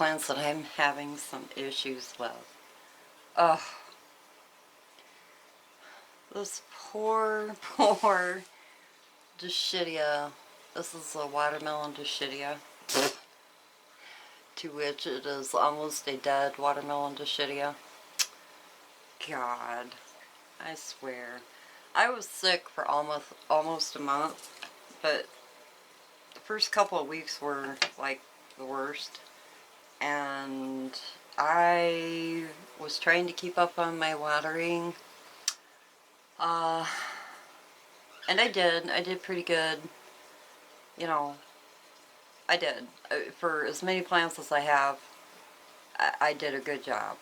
plants that I'm having some issues with. Ugh. This poor Dischidia. This is a watermelon Dischidia. To which it is almost a dead watermelon Dischidia. God. I swear. I was sick for almost a month, but the first couple of weeks were like the worst. And I was trying to keep up on my watering. And I did pretty good. You know, I did. For as many plants as I have, I did a good job.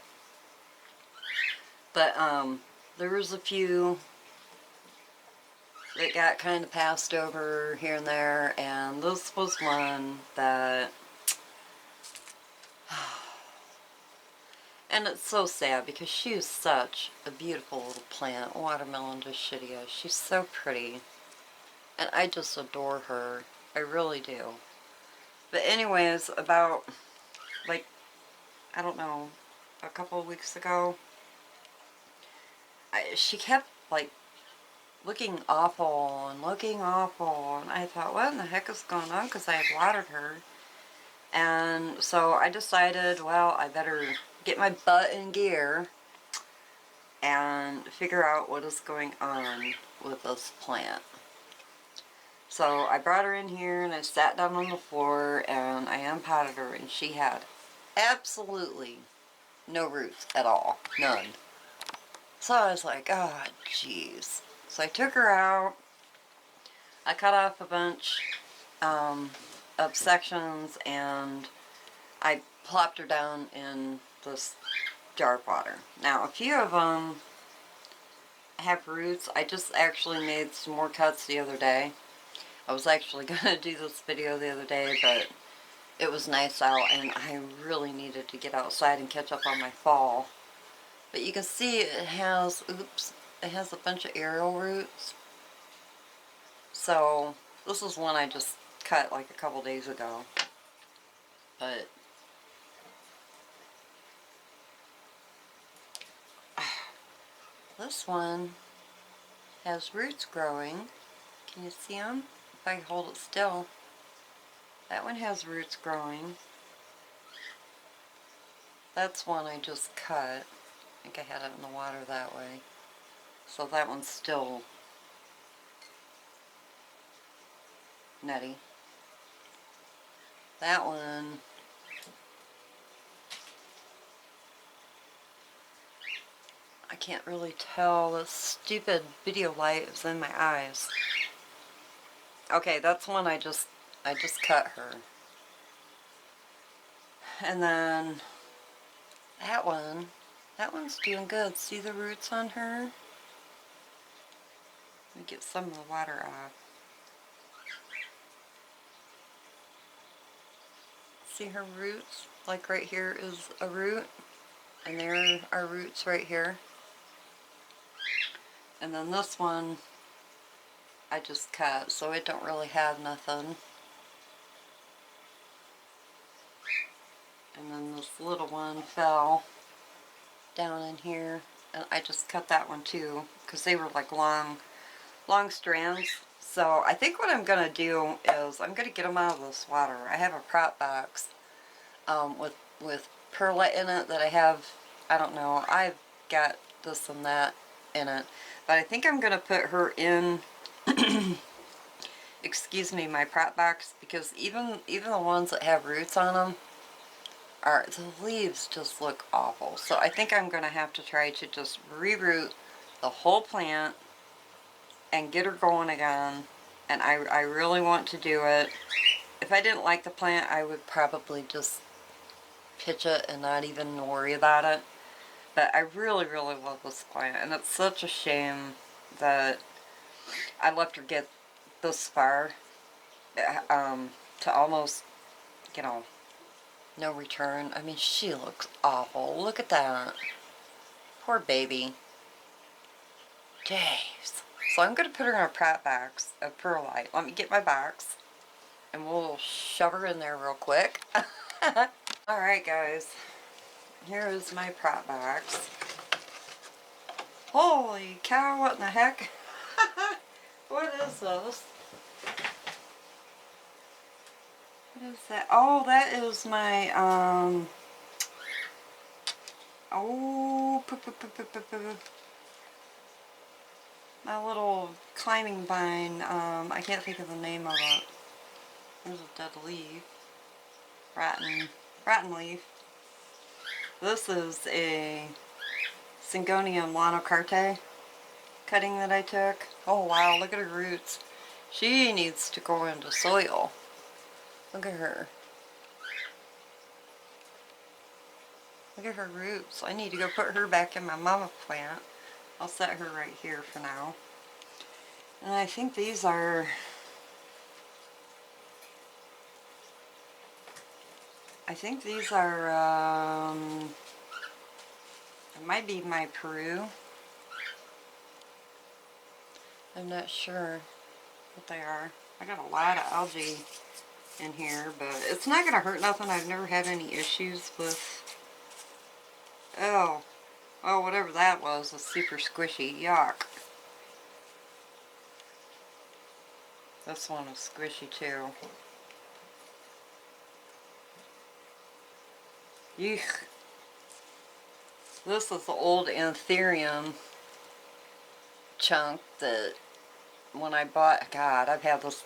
But, there was a few that got kind of passed over here and there, and this was one that... And it's so sad because she is such a beautiful little plant, watermelon Dischidia. She's so pretty. And I just adore her. I really do. But anyways, about, like, I don't know, a couple of weeks ago, she kept, like, looking awful, and I thought, what in the heck is going on? Because I had watered her. And so I decided, well, I better get my butt in gear and figure out what is going on with this plant. So I brought her in here and I sat down on the floor and I unpotted her, and she had absolutely no roots at all. None. So I was like, oh, jeez. So I took her out. I cut off a bunch of sections, and I plopped her down in this jar of water. Now, a few of them have roots. I just actually made some more cuts the other day. I was actually going to do this video the other day, but it was nice out, and I really needed to get outside and catch up on my fall. But you can see it has, it has a bunch of aerial roots. So, this is one I just cut like a couple days ago. But this one has roots growing. Can you see them? If I hold it still. That one has roots growing. That's one I just cut. I think I had it in the water that way. So that one's still nutty. That one, I can't really tell. The stupid video light is in my eyes. Okay, that's one I just cut her. And then that one's doing good. See the roots on her? Let me get some of the water off. See her roots? Like right here is a root, and there are roots right here. And then this one I just cut, so it don't really have nothing. And then this little one fell down in here, and I just cut that one too, because they were like long strands. So I think what I'm going to do is I'm going to get them out of this water. I have a prop box with perlite in it that I have, I don't know, I've got this and that in it. But I think I'm going to put her in, excuse me, my prop box, because even the ones that have roots on them, the leaves just look awful. So I think I'm going to have to try to just reroot the whole plant and get her going again. And I really want to do it. If I didn't like the plant, I would probably just pitch it and not even worry about it. But I really, really love this plant, and it's such a shame that I left her get this far to almost, you know, no return. I mean, she looks awful. Look at that. Poor baby. Jeez. So I'm going to put her in a prop box of perlite. Let me get my box, and we'll shove her in there real quick. Alright guys, here is my prop box. Holy cow, what in the heck? What is this? What is that? Oh, that is my, my little climbing vine. I can't think of the name of it. There's a dead leaf. Rotten leaf. This is a Syngonium lanocarte cutting that I took. Oh wow, look at her roots. She needs to go into soil. Look at her. Look at her roots. I need to go put her back in my mama plant. I'll set her right here for now. And I think these are... it might be my Peru. I'm not sure what they are. I got a lot of algae in here, but it's not going to hurt nothing. I've never had any issues with... Oh, whatever that was super squishy. Yuck. This one is squishy too. Yeesh. This is the old anthurium chunk that when I bought, God, I've had this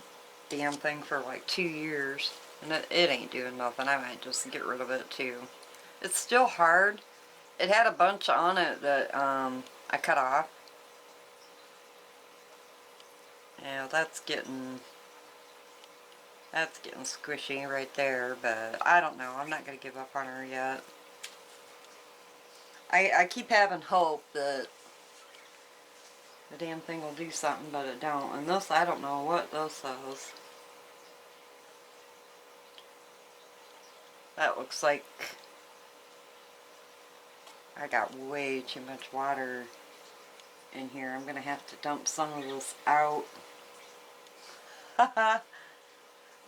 damn thing for like 2 years and it ain't doing nothing. I might just get rid of it too. It's still hard. It had a bunch on it that I cut off. Yeah, that's getting squishy right there, but I don't know. I'm not going to give up on her yet. I keep having hope that the damn thing will do something, but it don't. And this, I don't know what this is. That looks like I got way too much water in here. I'm going to have to dump some of this out. Haha.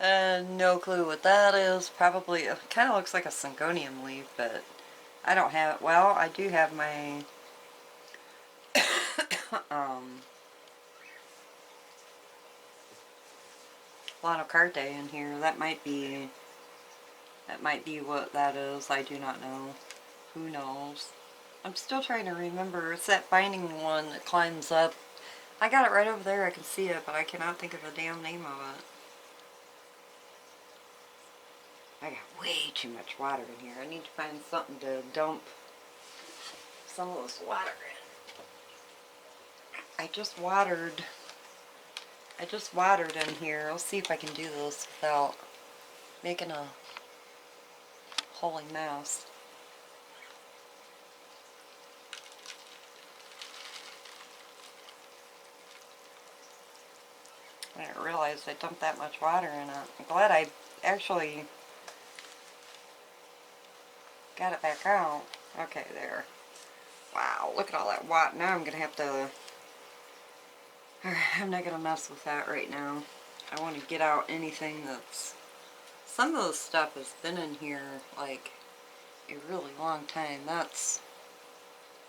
No clue what that is. Probably, it kind of looks like a Syngonium leaf, but I don't have, well, I do have my lanocarte in here. That might be what that is. I do not know. Who knows? I'm still trying to remember. It's that binding one that climbs up. I got it right over there. I can see it, but I cannot think of the damn name of it. I got way too much water in here. I need to find something to dump some of this water in. I just watered in here. I'll see if I can do this without making a holy mess. I didn't realize I dumped that much water in it. I'm glad I actually got it back out. Okay, there. Wow, look at all that water. Now I'm going to have to... I'm not going to mess with that right now. I want to get out anything that's... Some of the stuff has been in here like a really long time. That's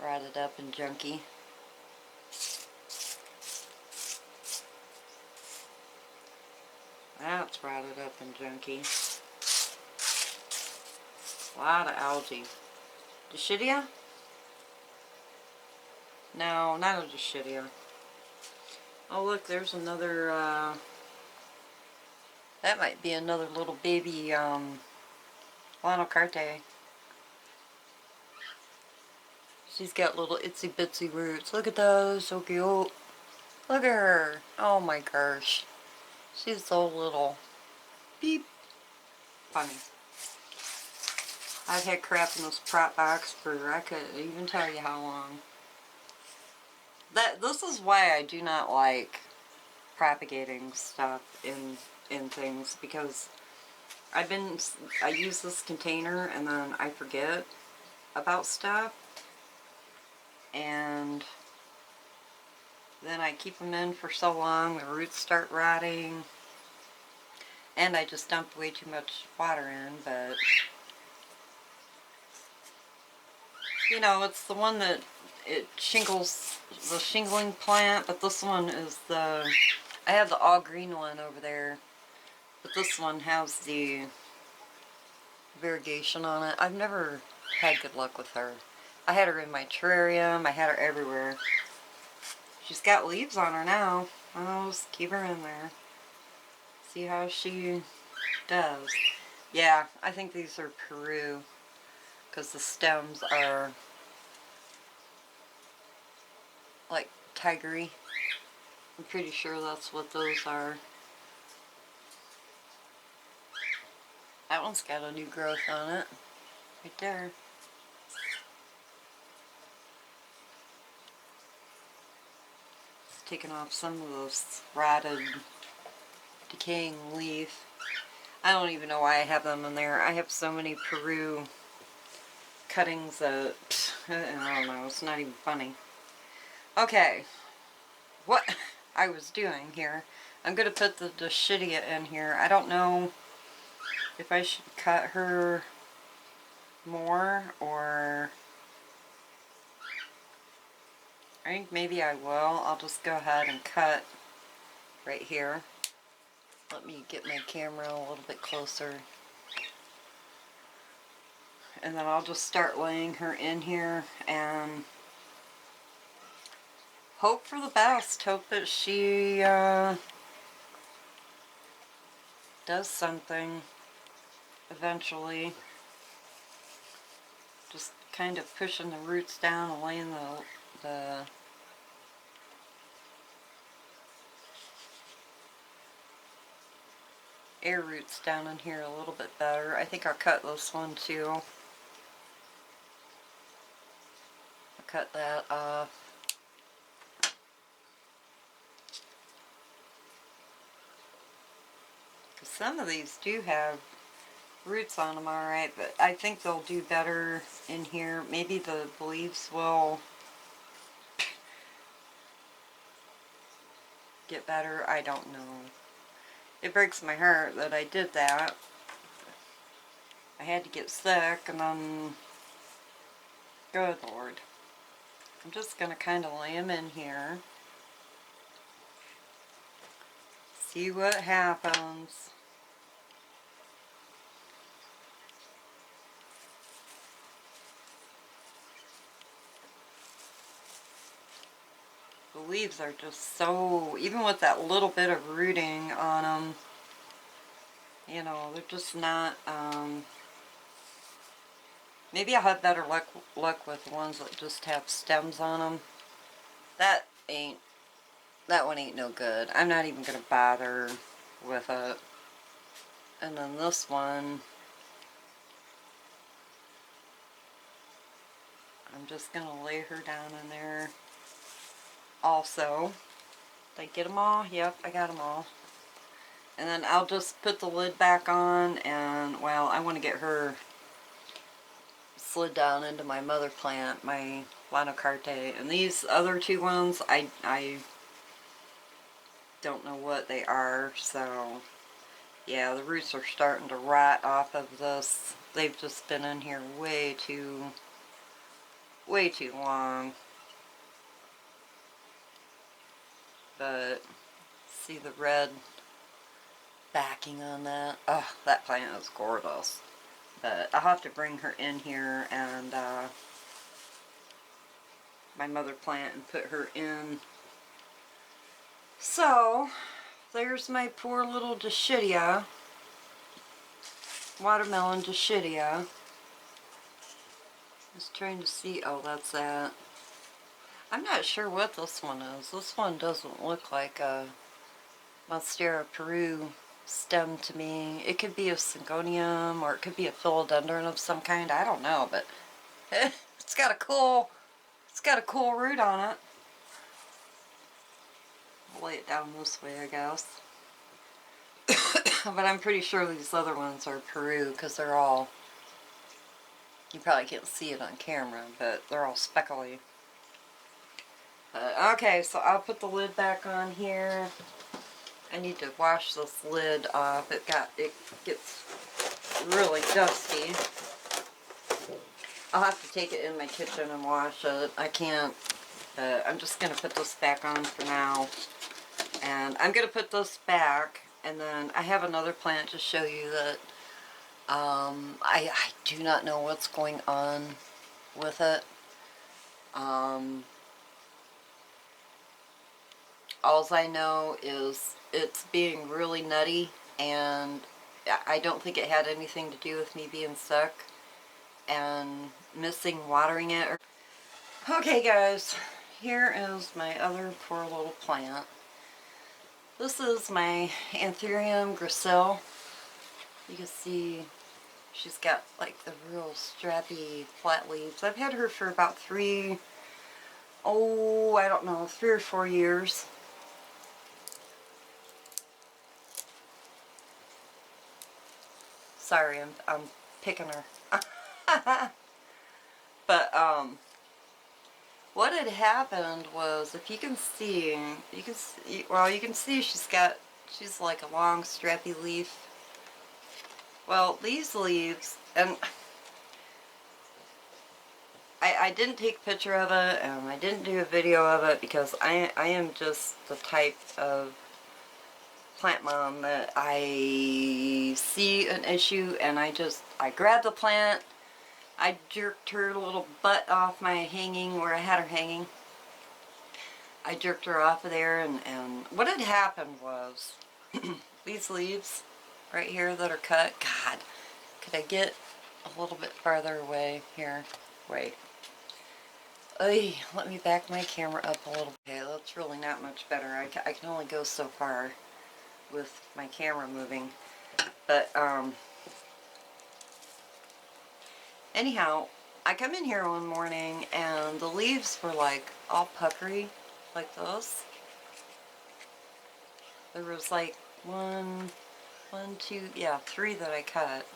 rotted up and junky. That's rotted up and junky. A lot of algae. Dischidia? No, not a Dischidia. Oh look, there's another, that might be another little baby, lanocarte. She's got little itsy bitsy roots. Look at those, so cute. Look at her. Oh my gosh. She's so little. Beep. Funny. I've had crap in this prop box for, I couldn't even tell you how long. This is why I do not like propagating stuff in things, because I use this container and then I forget about stuff, and then I keep them in for so long, the roots start rotting, and I just dumped way too much water in, but You know, it's the one that it shingles, the shingling plant, but this one is the, I have the all green one over there, but this one has the variegation on it. I've never had good luck with her. I had her in my terrarium, I had her everywhere. She's got leaves on her now. I'll just keep her in there. See how she does. Yeah, I think these are Peru, because the stems are like tigery. I'm pretty sure that's what those are. That one's got a new growth on it. Right there. It's taking off some of this rotted, decaying leaf. I don't even know why I have them in there. I have so many Peru cuttings that, I don't know, it's not even funny. Okay, what I was doing here, I'm going to put the Dischidia in here. I don't know if I should cut her more, or I think maybe I will. I'll just go ahead and cut right here. Let me get my camera a little bit closer. And then I'll just start laying her in here and hope for the best. Hope that she does something eventually. Just kind of pushing the roots down and laying the air roots down in here a little bit better. I think I'll cut this one too. I'll cut that off. Because some of these do have roots on them alright, but I think they'll do better in here. Maybe the leaves will get better. I don't know. It breaks my heart that I did that. I had to get sick, and then, good Lord. I'm just going to kind of lay them in here. See what happens. The leaves are just so, even with that little bit of rooting on them, you know, they're just not, maybe I'll have better luck with the ones that just have stems on them. That one ain't no good. I'm not even going to bother with it. And then this one, I'm just going to lay her down in there. Also, did I get them all? Yep, I got them all. And then I'll just put the lid back on, and, well, I want to get her slid down into my mother plant, my Lanocarte. And these other two ones, I don't know what they are, so yeah, the roots are starting to rot off of this. They've just been in here way too long. But see the red backing on that. Oh, that plant is gorgeous. But I'll have to bring her in here and my mother plant and put her in. So there's my poor little Dischidia, watermelon Dischidia. Just trying to see. Oh, that's that. I'm not sure what this one is. This one doesn't look like a Monstera Peru stem to me. It could be a Syngonium, or it could be a philodendron of some kind. I don't know, but it's got a cool root on it. I'll lay it down this way, I guess. But I'm pretty sure these other ones are Peru, because they're all, you probably can't see it on camera, but they're all speckly. Okay, so I'll put the lid back on here. I need to wash this lid off. It gets really dusty. I'll have to take it in my kitchen and wash it. I can't, I'm just going to put this back on for now. And I'm going to put this back, and then I have another plant to show you that I do not know what's going on with it. Alls I know is it's being really nutty, and I don't think it had anything to do with me being sick and missing watering it. Okay guys, here is my other poor little plant. This is my Anthurium gracile. You can see she's got like the real strappy flat leaves. I've had her for about I don't know, 3 or 4 years. Sorry, I'm picking her. But what had happened was, if you can see, you can see she's like a long strappy leaf. Well, these leaves, and I didn't take a picture of it, and I didn't do a video of it, because I am just the type of plant mom that I see an issue and I grab the plant, I jerked her little butt off my hanging where I had her hanging. I jerked her off of there, and what had happened was these leaves right here that are cut, God, could I get a little bit farther away here? Wait. Oy, let me back my camera up a little bit. Okay, that's really not much better. I can only go so far with my camera moving. But, anyhow, I come in here one morning and the leaves were like all puckery, like this. There was like three that I cut.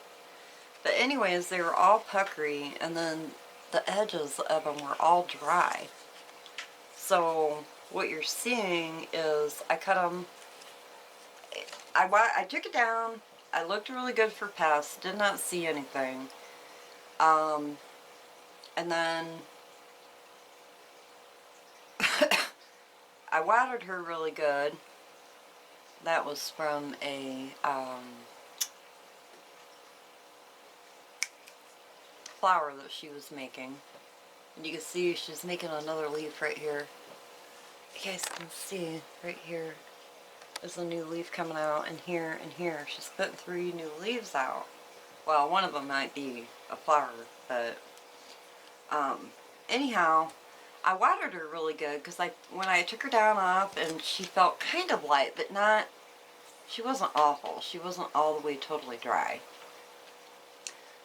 But anyways, they were all puckery, and then the edges of them were all dry. So what you're seeing is I cut them, I took it down, I looked really good for pests, did not see anything. And then I watered her really good. That was from a flower that she was making. And you can see she's making another leaf right here. You guys can see right here. There's a new leaf coming out, and here and here. She's putting 3 new leaves out. Well, one of them might be a flower, but anyhow, I watered her really good, because when I took her down off, and she felt kind of light, but not, she wasn't awful. She wasn't all the way totally dry.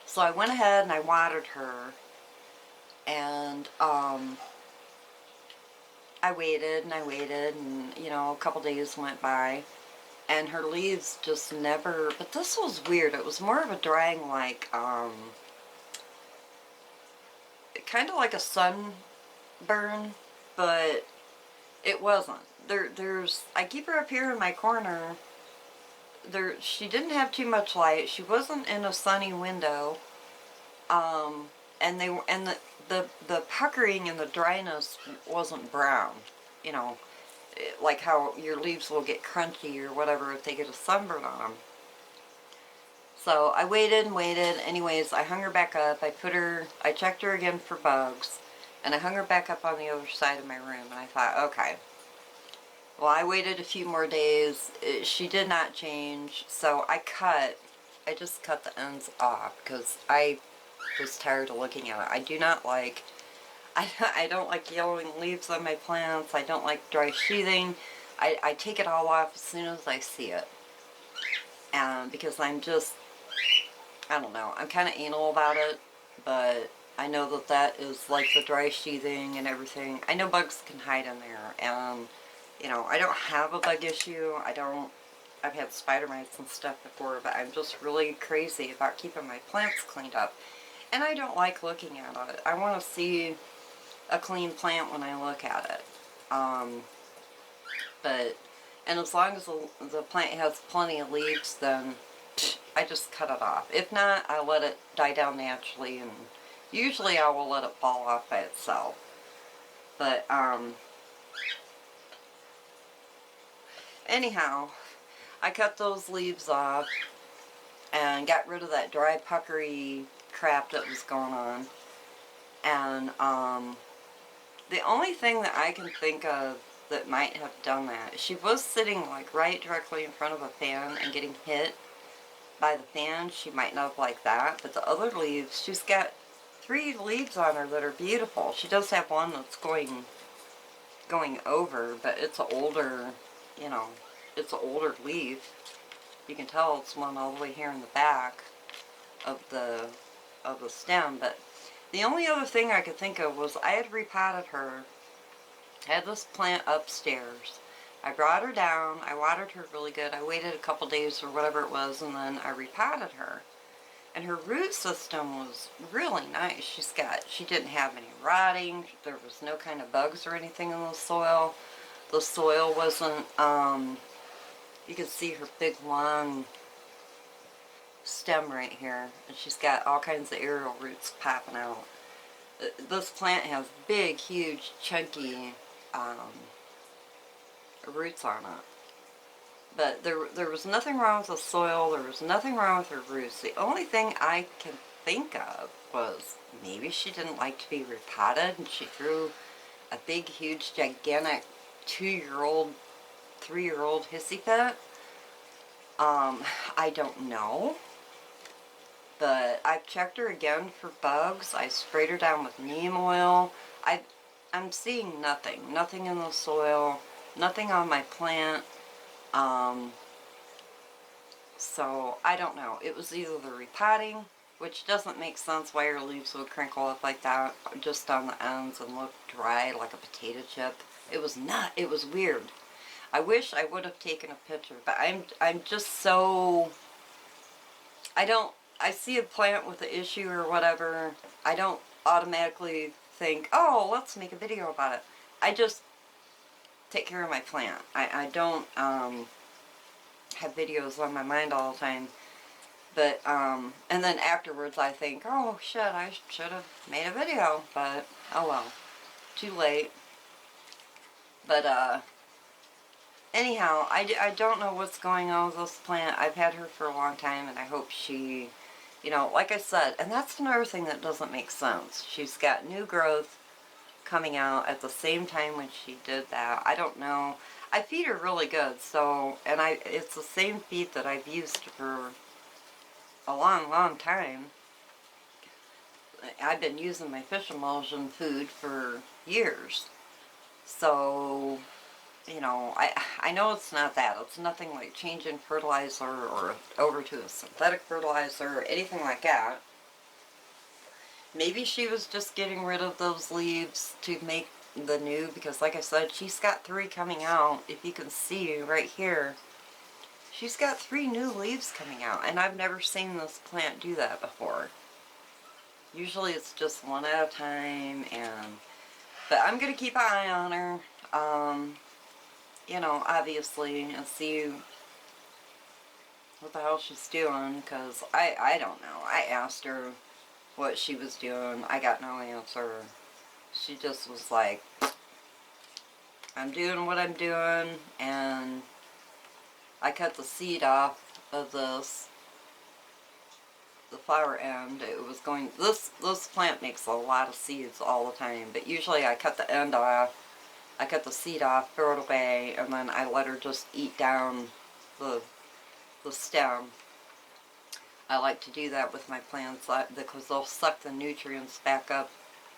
So I went ahead and I watered her, and I waited and you know, a couple days went by, and her leaves just never, but this was weird. It was more of a drying, like kind of like a sunburn, but it wasn't. I keep her up here in my corner. She didn't have too much light. She wasn't in a sunny window. And the puckering and the dryness wasn't brown, you know, like how your leaves will get crunchy or whatever if they get a sunburn on them. So I waited and waited. Anyways, I hung her back up. I checked her again for bugs, and I hung her back up on the other side of my room, and I thought, okay. Well, I waited a few more days. She did not change, so I just cut the ends off, because I was tired of looking at it. I do not like, I don't like yellowing leaves on my plants. I don't like dry sheathing. I take it all off as soon as I see it. Because I'm just, I don't know, I'm kind of anal about it, but I know that is like the dry sheathing and everything. I know bugs can hide in there, and you know, I don't have a bug issue. I've had spider mites and stuff before, but I'm just really crazy about keeping my plants cleaned up. And I don't like looking at it. I want to see a clean plant when I look at it. And as long as the plant has plenty of leaves, then I just cut it off. If not, I let it die down naturally, and Usually I will let it fall off by itself. But, anyhow, I cut those leaves off and got rid of that dry puckery crap that was going on. And, the only thing that I can think of that might have done that, she was sitting like right directly in front of a fan and getting hit by the fan. She might not have liked that, but the other leaves, she's got 3 leaves on her that are beautiful. She does have one that's going over, but it's an older, you know, it's an older leaf. You can tell it's one all the way here in the back of the stem. But the only other thing I could think of was I had repotted her. I had this plant upstairs. I brought her down. I watered her really good. I waited a couple days or whatever it was, and then I repotted her. And her root system was really nice. She didn't have any rotting. There was no kind of bugs or anything in the soil. The soil wasn't, you can see her big long stem right here. And she's got all kinds of aerial roots popping out. This plant has big, huge, chunky roots on it. But there was nothing wrong with the soil. There was nothing wrong with her roots. The only thing I can think of was maybe she didn't like to be repotted and she threw a big, huge, gigantic 2-year-old, 3-year-old hissy fit. I don't know. But I've checked her again for bugs. I sprayed her down with neem oil. I'm seeing nothing. Nothing in the soil. Nothing on my plant. So I don't know. It was either the repotting, which doesn't make sense why her leaves would crinkle up like that, just on the ends and look dry like a potato chip. It was not. It was weird. I wish I would have taken a picture, but I'm just so. I see a plant with an issue or whatever. I don't automatically think, oh, let's make a video about it. I just take care of my plant. I don't have videos on my mind all the time. But, and then afterwards I think, oh shit, I should have made a video. But, oh well. Too late. But, anyhow, I don't know what's going on with this plant. I've had her for a long time and I hope she, you know, like I said, and that's another thing that doesn't make sense. She's got new growth coming out at the same time when she did that. I don't know. I feed her really good, so, and it's the same feed that I've used for a long, long time. I've been using my fish emulsion food for years. So, you know, I know it's not that. It's nothing like changing fertilizer or over to a synthetic fertilizer or anything like that. Maybe she was just getting rid of those leaves to make the new, because like I said, she's got 3 coming out. If you can see right here, she's got 3 new leaves coming out, and I've never seen this plant do that before. Usually it's just one at a time, but I'm going to keep an eye on her, you know, obviously, and see what the hell she's doing, because I don't know. I asked her what she was doing. I got no answer. She just was like, I'm doing what I'm doing, and I cut the seed off of this, the flower end. It was going, this plant makes a lot of seeds all the time, but usually I cut the end off, I cut the seed off, throw it away, and then I let her just eat down the stem. I like to do that with my plants because they'll suck the nutrients back up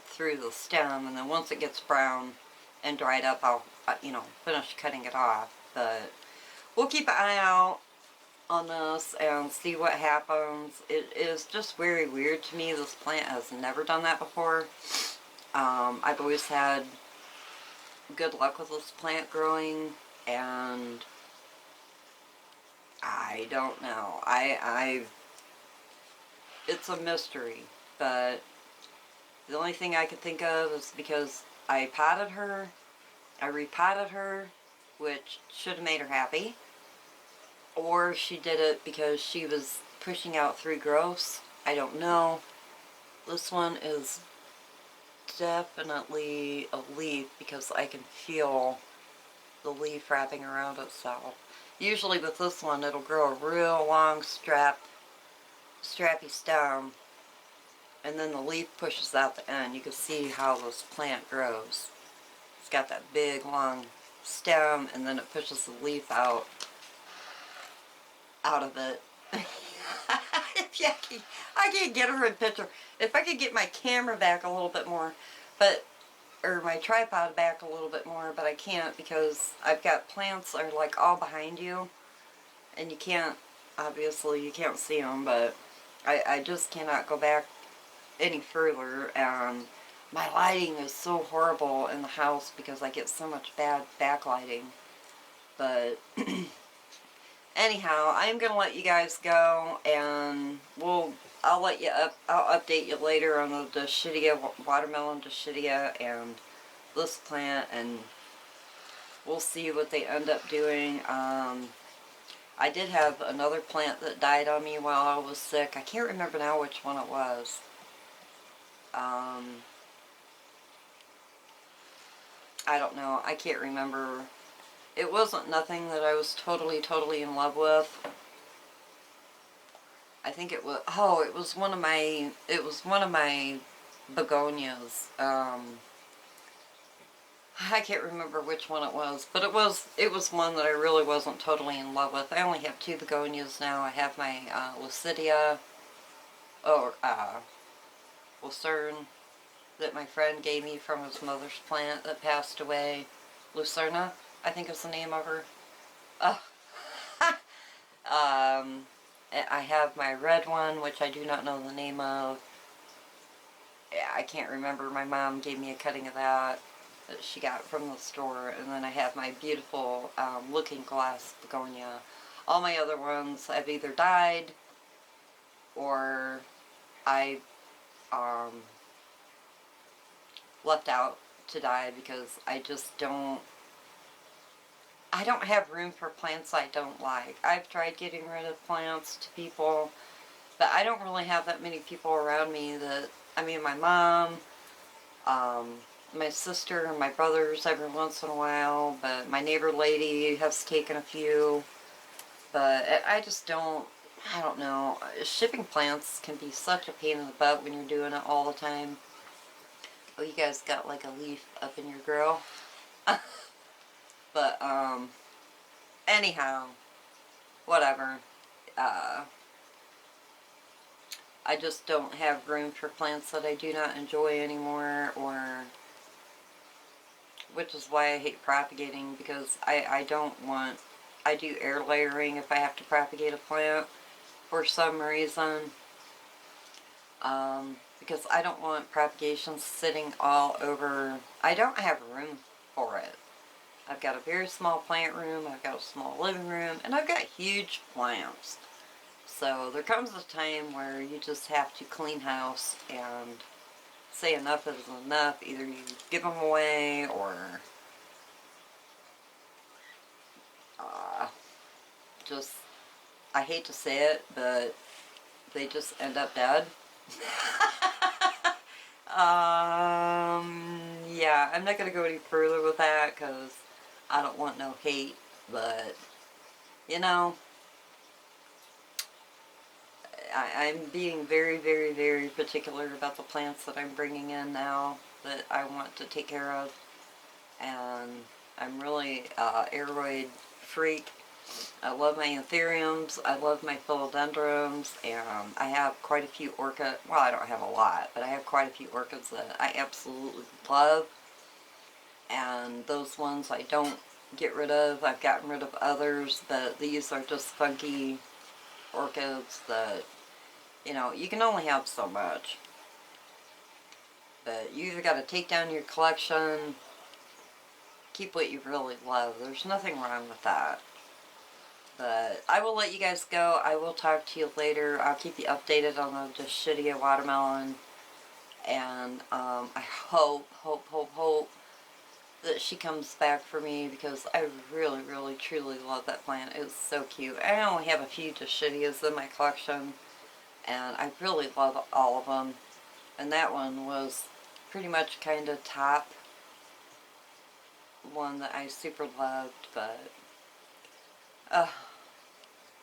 through the stem, and then once it gets brown and dried up, I'll, you know, finish cutting it off. But we'll keep an eye out on this and see what happens. It is just very weird to me. This plant has never done that before. I've always had good luck with this plant growing, and I don't know. It's a mystery, but the only thing I could think of is because I potted her, I repotted her, which should have made her happy, or she did it because she was pushing out 3 growths. I don't know, This one is definitely a leaf because I can feel the leaf wrapping around itself. Usually with this one, it'll grow a real long strappy stem, and then the leaf pushes out the end. You can see how this plant grows. It's got that big long stem, and then it pushes the leaf out of it. I can't get her in picture. If I could get my camera back a little bit more, or my tripod back a little bit more, but I can't because I've got plants that are like all behind you, and you can't, obviously you can't see them, but I just cannot go back any further, and my lighting is so horrible in the house because I get so much bad backlighting. But anyhow, I'm gonna let you guys go, and I'll update you later on the Dischidia, watermelon Dischidia, and this plant, and we'll see what they end up doing. I did have another plant that died on me while I was sick. I can't remember now which one it was. I don't know. I can't remember. It wasn't nothing that I was totally in love with. I think it was, oh, it was one of my begonias. I can't remember which one it was, but it was one that I really wasn't totally in love with. I only have 2 begonias now. I have my Lucidia, or Lucerne, that my friend gave me from his mother's plant that passed away. Lucerna, I think is the name of her. I have my red one, which I do not know the name of. I can't remember. My mom gave me a cutting of that she got from the store. And then I have my beautiful looking glass begonia. All my other ones have either died or I left out to die because I don't have room for plants I don't like. I've tried getting rid of plants to people, but I don't really have that many people around me that, I mean, my mom, my sister, and my brothers every once in a while, but my neighbor lady has taken a few, but I just don't, I don't know. Shipping plants can be such a pain in the butt when you're doing it all the time. Oh, you guys got like a leaf up in your grill. But, anyhow, whatever. I just don't have room for plants that I do not enjoy anymore, which is why I hate propagating, because I do air layering if I have to propagate a plant for some reason. Because I don't want propagation sitting all over. I don't have room for it. I've got a very small plant room, I've got a small living room, and I've got huge plants. So there comes a time where you just have to clean house and say enough is enough. Either you give them away or just, I hate to say it, but they just end up dead. Yeah, I'm not going to go any further with that because I don't want no hate, but, you know, I'm being very particular about the plants that I'm bringing in now that I want to take care of, and I'm really Aroid freak. I love my anthuriums, I love my philodendrons, and I have quite a few orchids. Well, I don't have a lot, but I have quite a few orchids that I absolutely love, and those ones I don't get rid of. I've gotten rid of others, but these are just funky orchids that, you know, you can only have so much. But you either got to take down your collection, keep what you really love. There's nothing wrong with that. But I will let you guys go. I will talk to you later. I'll keep you updated on the Dischidia watermelon. And I hope that she comes back for me because I really truly love that plant. It's so cute. I only have a few Dischidias in my collection, and I really love all of them. And that one was pretty much kind of top one that I super loved, but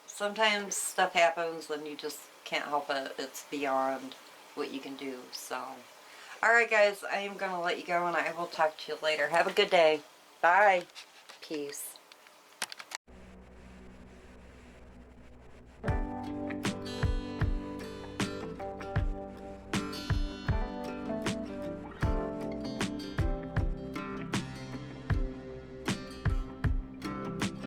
sometimes stuff happens and you just can't help it. It's beyond what you can do. So, alright guys, I am going to let you go and I will talk to you later. Have a good day. Bye. Peace.